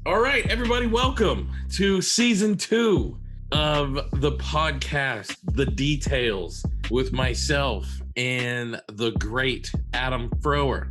All right, everybody, welcome to season 2 of the podcast, The Details, with myself and the great Adam Frower.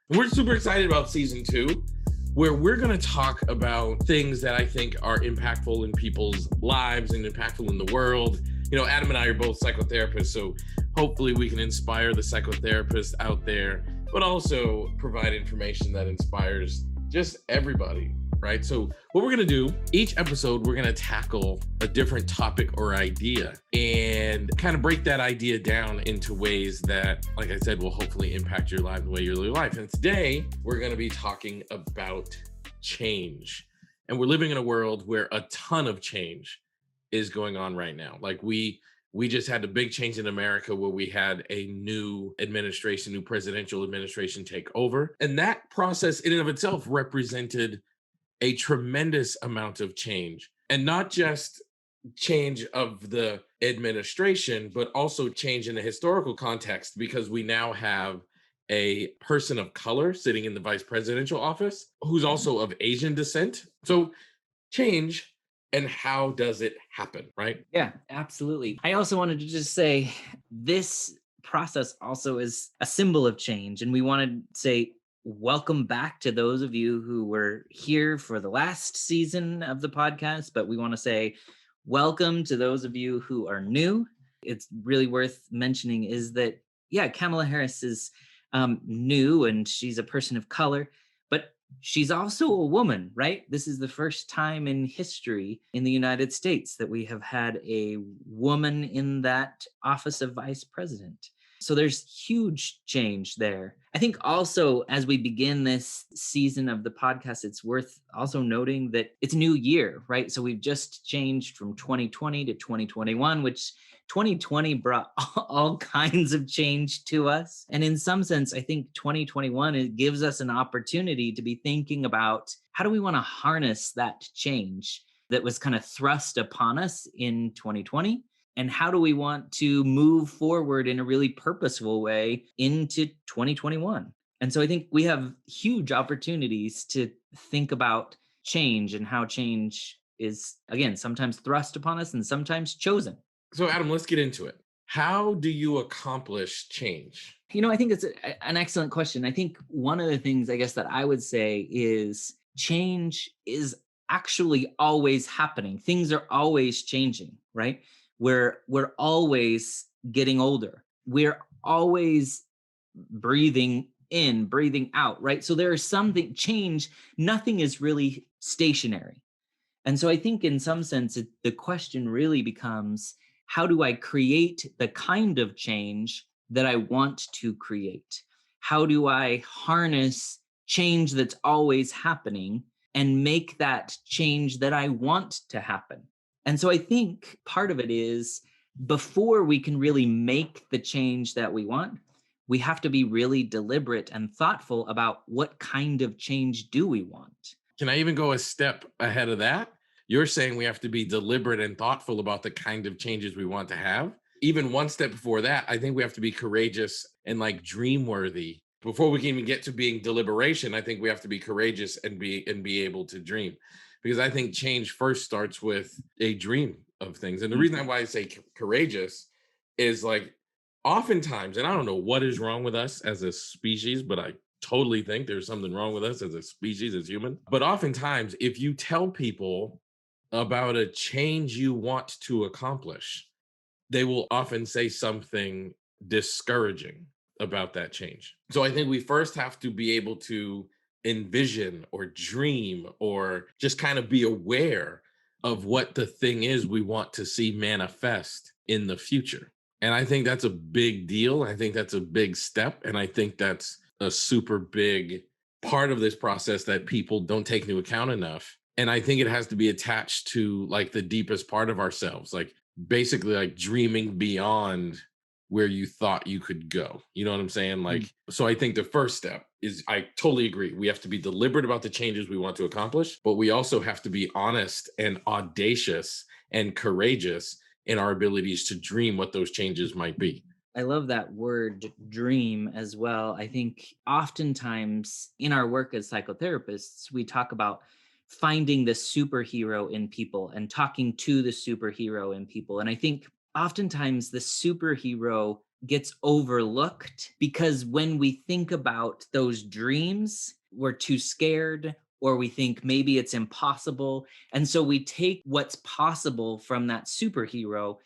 And we're super excited about season 2, where we're going to talk about things that I think are impactful in people's lives and impactful in the world. You know, Adam and I are both psychotherapists, so hopefully we can inspire the psychotherapists out there, but also provide information that inspires just everybody. Right? So what we're going to do, each episode, we're going to tackle a different topic or idea and kind of break that idea down into ways that, like I said, will hopefully impact your life, the way you live your life. And today we're going to be talking about change. And we're living in a world where a ton of change is going on right now. Like we just had a big change in America where we had a new administration, new presidential administration take over. And that process in and of itself represented a tremendous amount of change, and not just change of the administration, but also change in the historical context, because we now have a person of color sitting in the vice presidential office who's also of Asian descent. So change, and how does it happen, right? Yeah, absolutely. I also wanted to just say this process also is a symbol of change, and we want to say welcome back to those of you who were here for the last season of the podcast, but we want to say welcome to those of you who are new. It's really worth mentioning is that, yeah, Kamala Harris is new and she's a person of color, but she's also a woman, right? This is the first time in history in the United States that we have had a woman in that office of vice president. So there's huge change there. I think also as we begin this season of the podcast, it's worth also noting that it's a new year, right? So we've just changed from 2020 to 2021, which 2020 brought all kinds of change to us. And in some sense, I think 2021, it gives us an opportunity to be thinking about how do we want to harness that change that was kind of thrust upon us in 2020? And how do we want to move forward in a really purposeful way into 2021? And so I think we have huge opportunities to think about change and how change is, again, sometimes thrust upon us and sometimes chosen. So Adam, let's get into it. How do you accomplish change? You know, I think it's an excellent question. I think one of the things I guess that I would say is change is actually always happening. Things are always changing, right? We're always getting older. We're always breathing in, breathing out, right? So there is something change. Nothing is really stationary. And so I think in some sense, the question really becomes, how do I create the kind of change that I want to create? How do I harness change that's always happening and make that change that I want to happen? And so I think part of it is before we can really make the change that we want, we have to be really deliberate and thoughtful about what kind of change do we want. Can I even go a step ahead of that? You're saying we have to be deliberate and thoughtful about the kind of changes we want to have. Even one step before that, I think we have to be courageous and like dream worthy. Before we can even get to being deliberation, I think we have to be courageous and be able to dream. Because I think change first starts with a dream of things. And the reason why I say courageous is like oftentimes, and I don't know what is wrong with us as a species, but I totally think there's something wrong with us as a species, as human. But oftentimes, if you tell people about a change you want to accomplish, they will often say something discouraging about that change. So I think we first have to be able to envision or dream or just kind of be aware of what the thing is we want to see manifest in the future. And I think that's a big deal. I think that's a big step. And I think that's a super big part of this process that people don't take into account enough. And I think it has to be attached to like the deepest part of ourselves, like basically like dreaming beyond where you thought you could go. You know what I'm saying? Like, so I think the first step is, I totally agree. We have to be deliberate about the changes we want to accomplish, but we also have to be honest and audacious and courageous in our abilities to dream what those changes might be. I love that word dream as well. I think oftentimes in our work as psychotherapists, we talk about finding the superhero in people and talking to the superhero in people. And I think oftentimes the superhero gets overlooked because when we think about those dreams, we're too scared or we think maybe it's impossible. And so we take what's possible from that superhero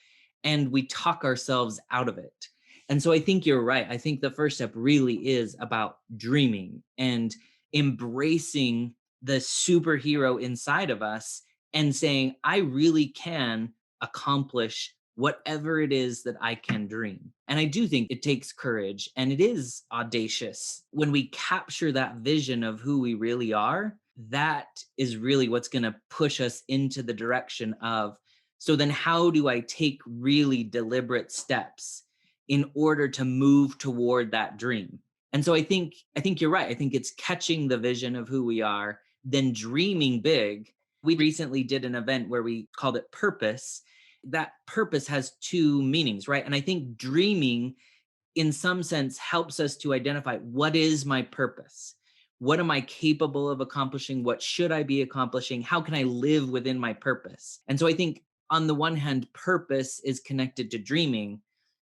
and we talk ourselves out of it. And so I think you're right. I think the first step really is about dreaming and embracing the superhero inside of us and saying, I really can accomplish whatever it is that I can dream. And I do think it takes courage and it is audacious. When we capture that vision of who we really are, that is really what's going to push us into the direction of, so then how do I take really deliberate steps in order to move toward that dream? And so I think you're right. I think it's catching the vision of who we are, then dreaming big. We recently did an event where we called it purpose. That purpose has two meanings, right? And I think dreaming in some sense helps us to identify, what is my purpose? What am I capable of accomplishing? What should I be accomplishing? How can I live within my purpose? And so I think on the one hand, purpose is connected to dreaming.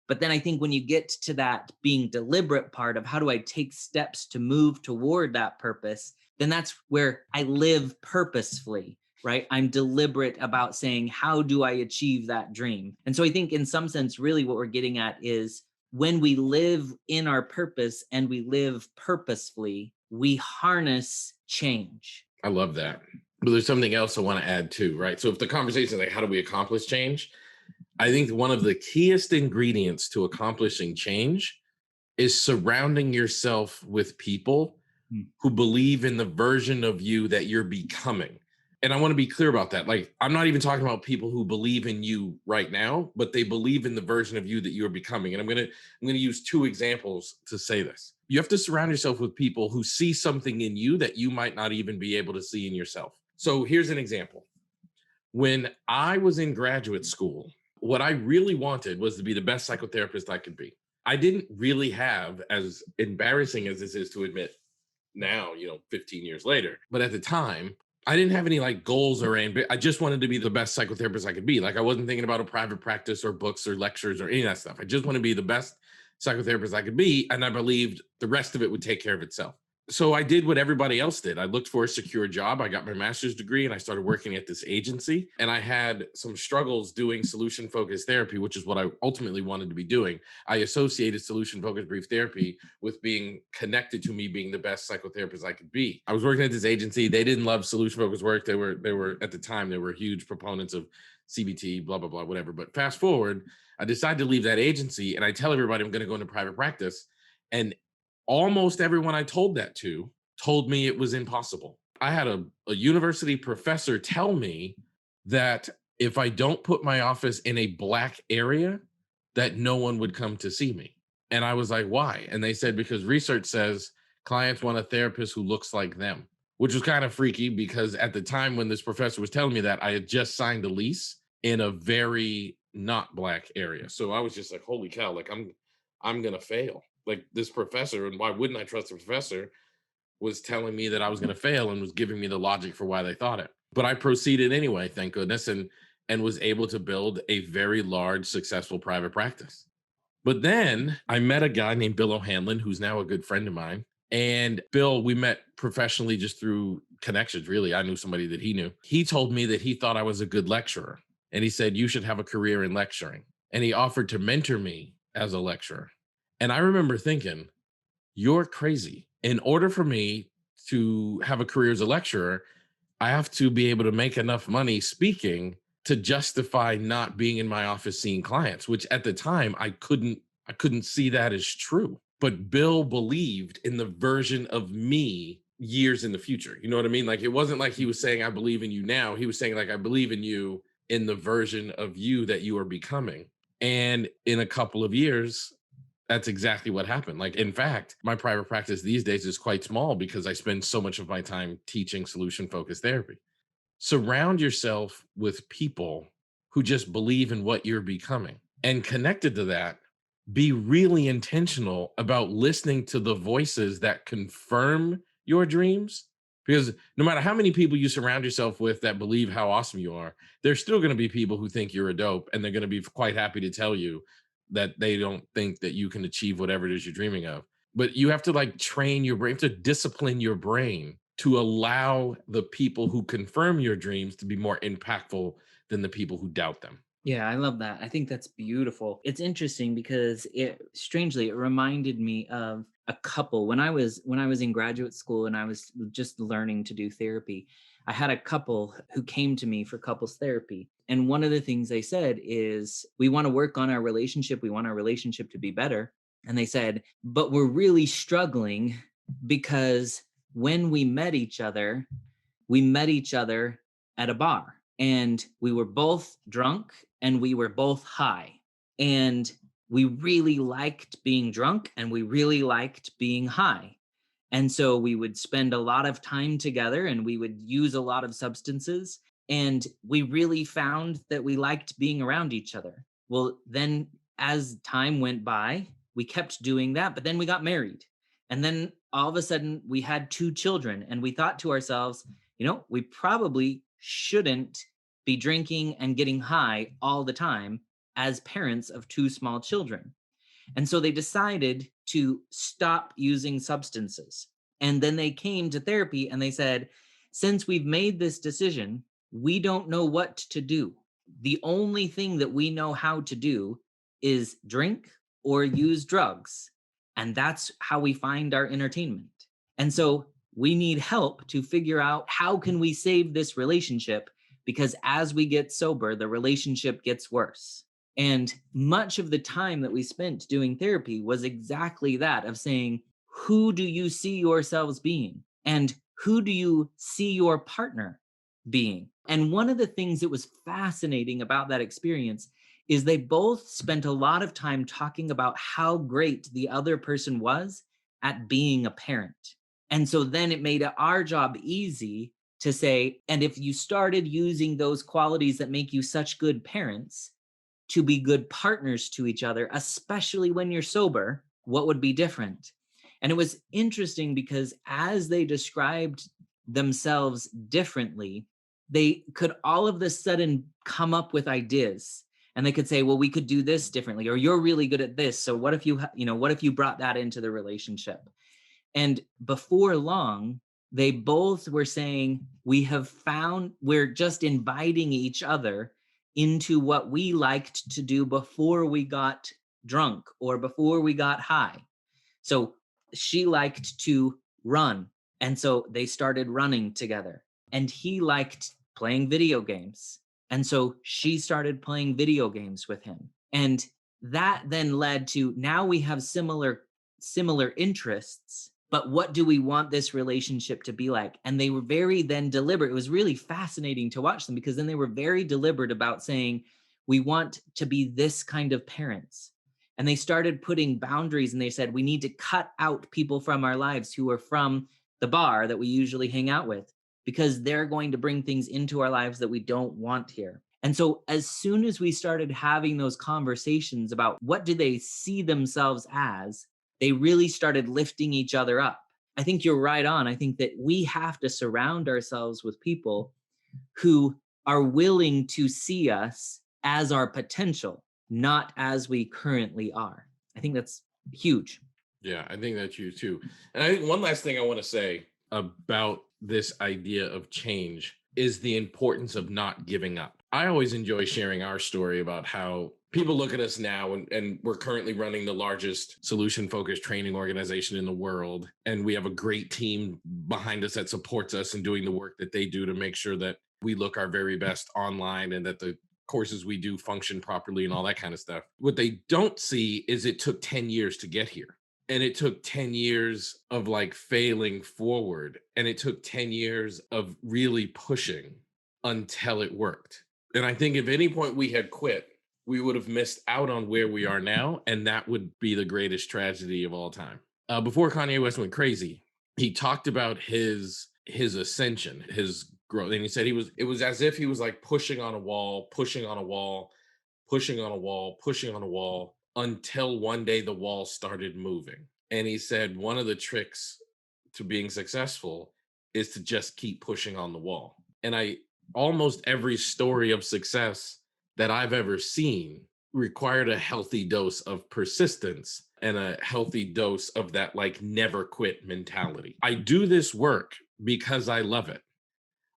But then I think when you get to that being deliberate part of how do I take steps to move toward that purpose, then that's where I live purposefully, right? I'm deliberate about saying, how do I achieve that dream? And so I think in some sense, really what we're getting at is when we live in our purpose and we live purposefully, we harness change. I love that. But there's something else I want to add too, right? So if the conversation is like, how do we accomplish change? I think one of the keyest ingredients to accomplishing change is surrounding yourself with people Mm. who believe in the version of you that you're becoming. And I want to be clear about that. Like, I'm not even talking about people who believe in you right now, but they believe in the version of you that you're becoming. And I'm going to use two examples to say this. You have to surround yourself with people who see something in you that you might not even be able to see in yourself. So here's an example. When I was in graduate school, what I really wanted was to be the best psychotherapist I could be. I didn't really have, as embarrassing as this is to admit now, 15 years later, but at the time, I didn't have any like goals or anything. I just wanted to be the best psychotherapist I could be. Like, I wasn't thinking about a private practice or books or lectures or any of that stuff. I just want to be the best psychotherapist I could be. And I believed the rest of it would take care of itself. So I did what everybody else did. I looked for a secure job. I got my master's degree and I started working at this agency. And I had some struggles doing solution focused therapy, which is what I ultimately wanted to be doing. I associated solution focused brief therapy with being connected to me being the best psychotherapist I could be. I was working at this agency. They didn't love solution focused work. They were at the time, they were huge proponents of CBT, blah, blah, blah, whatever. But fast forward, I decided to leave that agency and I tell everybody I'm going to go into private practice. And almost everyone I told that to told me it was impossible. I had a university professor tell me that if I don't put my office in a Black area, that no one would come to see me. And I was like, why? And they said, because research says clients want a therapist who looks like them, which was kind of freaky because at the time when this professor was telling me that, I had just signed a lease in a very not Black area. So I was just like, holy cow, like I'm going to fail. Like, this professor, and why wouldn't I trust the professor, was telling me that I was going to fail and was giving me the logic for why they thought it. But I proceeded anyway, thank goodness, and was able to build a very large, successful private practice. But then I met a guy named Bill O'Hanlon, who's now a good friend of mine. And Bill, we met professionally just through connections, really. I knew somebody that he knew. He told me that he thought I was a good lecturer. And he said, you should have a career in lecturing. And he offered to mentor me as a lecturer. And I remember thinking, you're crazy. In order for me to have a career as a lecturer, I have to be able to make enough money speaking to justify not being in my office seeing clients, which at the time I couldn't see that as true. But Bill believed in the version of me years in the future. You know what I mean? Like, it wasn't like he was saying, I believe in you now. He was saying, like, I believe in you in the version of you that you are becoming. And in a couple of years, that's exactly what happened. Like, in fact, my private practice these days is quite small because I spend so much of my time teaching solution focused therapy. Surround yourself with people who just believe in what you're becoming. And connected to that, be really intentional about listening to the voices that confirm your dreams Because no matter how many people you surround yourself with that believe how awesome you are, there's still going to be people who think you're a dope, and they're going to be quite happy to tell you that they don't think that you can achieve whatever it is you're dreaming of. But you have to like train your brain, to discipline your brain to allow the people who confirm your dreams to be more impactful than the people who doubt them. Yeah, I love that. I think that's beautiful. It's interesting because it reminded me of a couple when I was in graduate school and I was just learning to do therapy. I had a couple who came to me for couples therapy. And one of the things they said is, we want to work on our relationship. We want our relationship to be better. And they said, but we're really struggling because when we met each other at a bar and we were both drunk and we were both high. And we really liked being drunk and we really liked being high. And so we would spend a lot of time together and we would use a lot of substances. And we really found that we liked being around each other. Well, then as time went by, we kept doing that, but then we got married. And then all of a sudden we had two children and we thought to ourselves, we probably shouldn't be drinking and getting high all the time as parents of two small children. And so they decided to stop using substances. And then they came to therapy and they said, since we've made this decision, we don't know what to do. The only thing that we know how to do is drink or use drugs. And that's how we find our entertainment. And so we need help to figure out how can we save this relationship, because as we get sober, the relationship gets worse. And much of the time that we spent doing therapy was exactly that, of saying, who do you see yourselves being? And who do you see your partner being? And one of the things that was fascinating about that experience is they both spent a lot of time talking about how great the other person was at being a parent. And so then it made our job easy to say, and if you started using those qualities that make you such good parents to be good partners to each other, especially when you're sober, what would be different? And it was interesting because as they described themselves differently, they could all of a sudden come up with ideas, and they could say, well, we could do this differently, or you're really good at this. So what if what if you brought that into the relationship? And before long, they both were saying, we're just inviting each other into what we liked to do before we got drunk or before we got high. So she liked to run. And so they started running together. And he liked playing video games. And so she started playing video games with him. And that then led to, now we have similar interests, but what do we want this relationship to be like? And they were very then deliberate. It was really fascinating to watch them, because then they were very deliberate about saying, we want to be this kind of parents. And they started putting boundaries, and they said, we need to cut out people from our lives who are from the bar that we usually hang out with, because they're going to bring things into our lives that we don't want here. And so as soon as we started having those conversations about what do they see themselves as, they really started lifting each other up. I think you're right on. I think that we have to surround ourselves with people who are willing to see us as our potential, not as we currently are. I think that's huge. Yeah, I think that's you too. And I think one last thing I want to say about this idea of change is the importance of not giving up. I always enjoy sharing our story about how people look at us now, and we're currently running the largest solution focused training organization in the world. And we have a great team behind us that supports us in doing the work that they do to make sure that we look our very best online and that the courses we do function properly and all that kind of stuff. What they don't see is it took 10 years to get here. And it took 10 years of like failing forward. And it took 10 years of really pushing until it worked. And I think if any point we had quit, we would have missed out on where we are now. And that would be the greatest tragedy of all time. Before Kanye West went crazy, he talked about his ascension, his growth. And he said it was as if he was like pushing on a wall, pushing on a wall, pushing on a wall, pushing on a wall, until one day the wall started moving. And he said one of the tricks to being successful is to just keep pushing on the wall. And I almost every story of success that I've ever seen required a healthy dose of persistence and a healthy dose of that like never quit mentality. I do this work because I love it.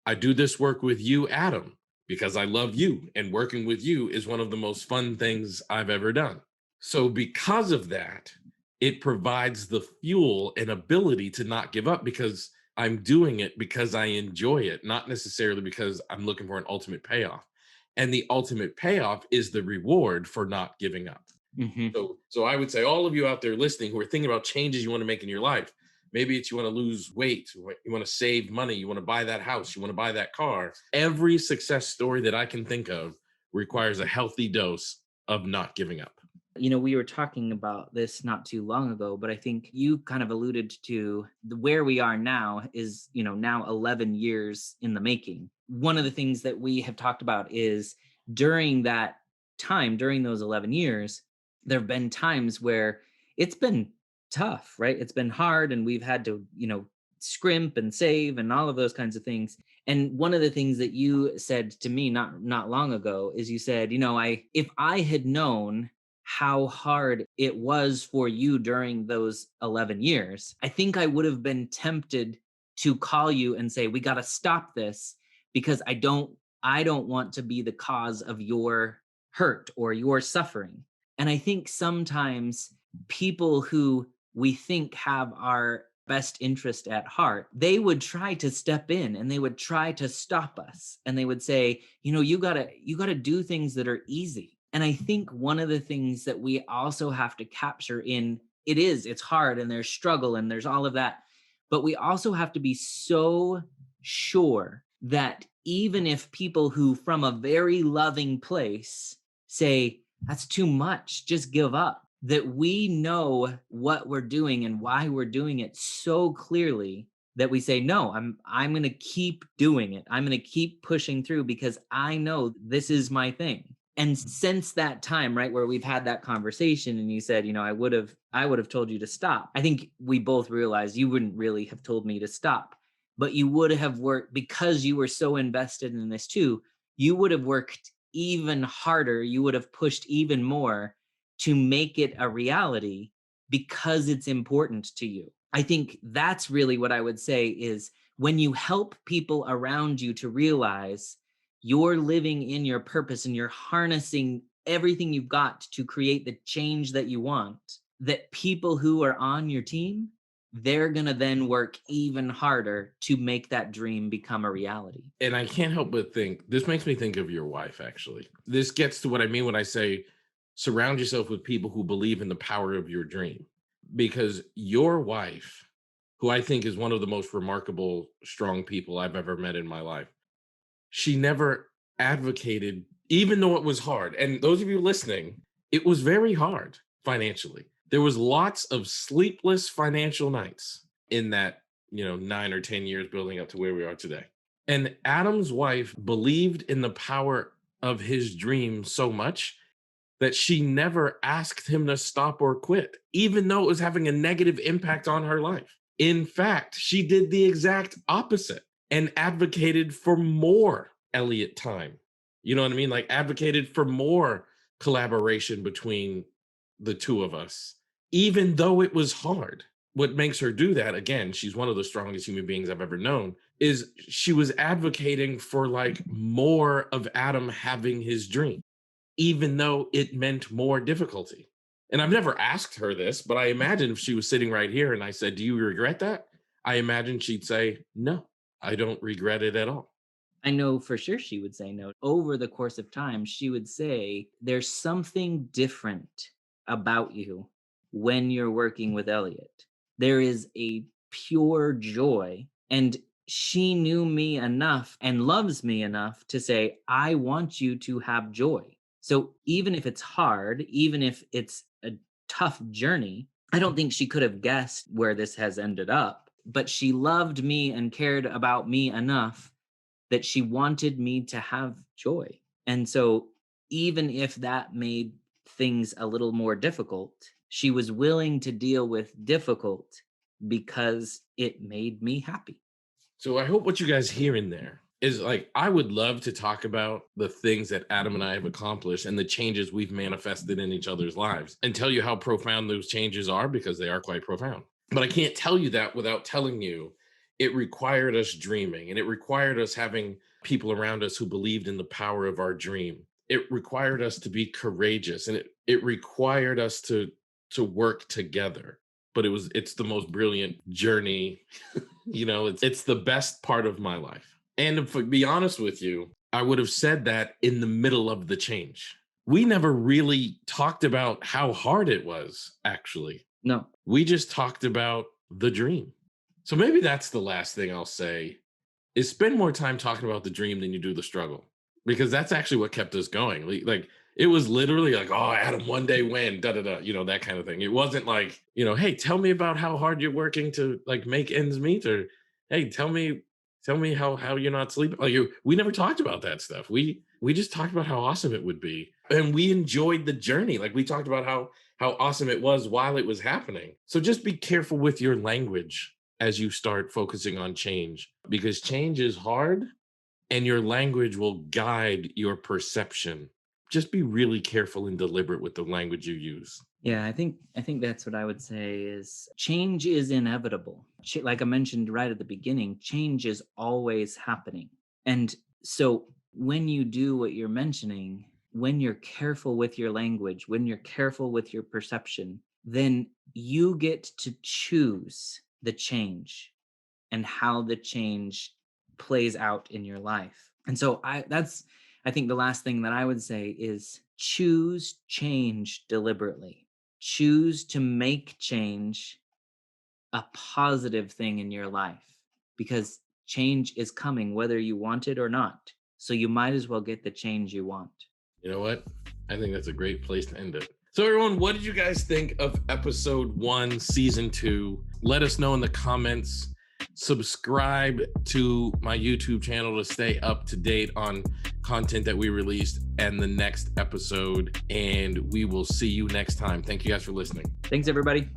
I do this work with you, Adam, because I love you. And working with you is one of the most fun things I've ever done. So, because of that, it provides the fuel and ability to not give up because I'm doing it because I enjoy it, not necessarily because I'm looking for an ultimate payoff. And the ultimate payoff is the reward for not giving up. Hmm. So I would say all of you out there listening who are thinking about changes you want to make in your life, maybe it's you want to lose weight, you want to save money, you want to buy that house, you want to buy that car. Every success story that I can think of requires a healthy dose of not giving up. We were talking about this not too long ago, but I think you kind of alluded to where we are now is, now 11 years in the making. One of the things that we have talked about is during that time, during those 11 years, there have been times where it's been tough, right? It's been hard and we've had to, scrimp and save and all of those kinds of things. And one of the things that you said to me not long ago is you said, if I had known how hard it was for you during those 11 years, I think I would have been tempted to call you and say, we got to stop this because I don't want to be the cause of your hurt or your suffering. And I think sometimes people who we think have our best interest at heart, they would try to step in and they would try to stop us. And they would say, you got to do things that are easy. And I think one of the things that we also have to capture in it's hard and there's struggle and there's all of that. But we also have to be so sure that even if people who from a very loving place say, that's too much, just give up, that we know what we're doing and why we're doing it so clearly that we say, no, I'm going to keep doing it. I'm going to keep pushing through because I know this is my thing. And since that time, right, where we've had that conversation and you said, I would have told you to stop. I think we both realized you wouldn't really have told me to stop, but you would have worked because you were so invested in this too. You would have worked even harder. You would have pushed even more to make it a reality because it's important to you. I think that's really what I would say is when you help people around you to realize you're living in your purpose and you're harnessing everything you've got to create the change that you want, that people who are on your team, they're going to then work even harder to make that dream become a reality. And I can't help but think this makes me think of your wife, actually. This gets to what I mean when I say surround yourself with people who believe in the power of your dream. Because your wife, who I think is one of the most remarkable, strong people I've ever met in my life, she never advocated, even though it was hard. And those of you listening, it was very hard financially. There was lots of sleepless financial nights in that, 9 or 10 years building up to where we are today. And Adam's wife believed in the power of his dream so much that she never asked him to stop or quit, even though it was having a negative impact on her life. In fact, she did the exact opposite and advocated for more Elliott time. You know what I mean? Like advocated for more collaboration between the two of us, even though it was hard. What makes her do that, again, she's one of the strongest human beings I've ever known, is she was advocating for like more of Adam having his dream, even though it meant more difficulty. And I've never asked her this, but I imagine if she was sitting right here and I said, do you regret that? I imagine she'd say, no, I don't regret it at all. I know for sure she would say no. Over the course of time, she would say, there's something different about you when you're working with Elliot. There is a pure joy. And she knew me enough and loves me enough to say, I want you to have joy. So even if it's hard, even if it's a tough journey, I don't think she could have guessed where this has ended up. But she loved me and cared about me enough that she wanted me to have joy. And so even if that made things a little more difficult, she was willing to deal with difficult because it made me happy. So I hope what you guys hear in there is like, I would love to talk about the things that Adam and I have accomplished and the changes we've manifested in each other's lives and tell you how profound those changes are, because they are quite profound. But I can't tell you that without telling you it required us dreaming, and it required us having people around us who believed in the power of our dream. It required us to be courageous, and it required us to work together. But it's the most brilliant journey. It's the best part of my life. And to be honest with you, I would have said that in the middle of the change. We never really talked about how hard it was, actually. No. We just talked about the dream. So maybe that's the last thing I'll say, is spend more time talking about the dream than you do the struggle, because that's actually what kept us going. Like, it was literally like, oh, Adam, one day when, da da da, that kind of thing. It wasn't like, hey, tell me about how hard you're working to like make ends meet, or hey, tell me how you're not sleeping. Like, we never talked about that stuff. We just talked about how awesome it would be, and we enjoyed the journey. Like, we talked about how awesome it was while it was happening. So just be careful with your language as you start focusing on change, because change is hard and your language will guide your perception. Just be really careful and deliberate with the language you use. Yeah, I think that's what I would say is change is inevitable. Like I mentioned right at the beginning, change is always happening. And so when you do what you're mentioning, when you're careful with your language, when you're careful with your perception, then you get to choose the change and how the change plays out in your life. And so I think the last thing that I would say is choose change deliberately. Choose to make change a positive thing in your life, because change is coming whether you want it or not. So you might as well get the change you want. You know what? I think that's a great place to end it. So everyone, what did you guys think of episode 1, season 2? Let us know in the comments. Subscribe to my YouTube channel to stay up to date on content that we released and the next episode. And we will see you next time. Thank you guys for listening. Thanks, everybody.